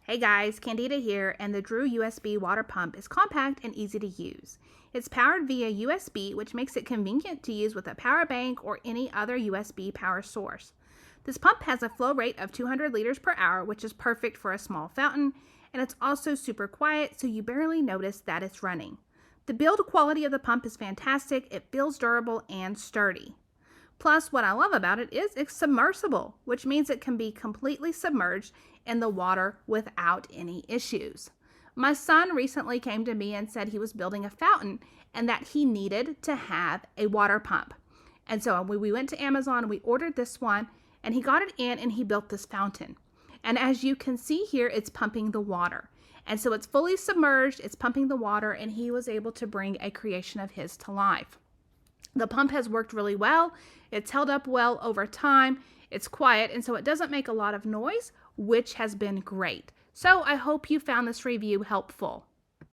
Hey guys, Candida here, and the Driew USB Water Pump is compact and easy to use. It's powered via USB, which makes it convenient to use with a power bank or any other USB power source. This pump has a flow rate of 200 liters per hour, which is perfect for a small fountain, and it's also super quiet, so you barely notice that it's running. The build quality of the pump is fantastic. It feels durable and sturdy. Plus, what I love about it is it's submersible, which means it can be completely submerged in the water without any issues. My son recently came to me and said he was building a fountain and that he needed to have a water pump. And so we went to Amazon, we ordered this one, and he got it in and he built this fountain. And as you can see here, it's pumping the water. And so it's fully submerged, it's pumping the water, and he was able to bring a creation of his to life. The pump has worked really well. It's held up well over time. It's quiet, and so it doesn't make a lot of noise, which has been great. So I hope you found this review helpful.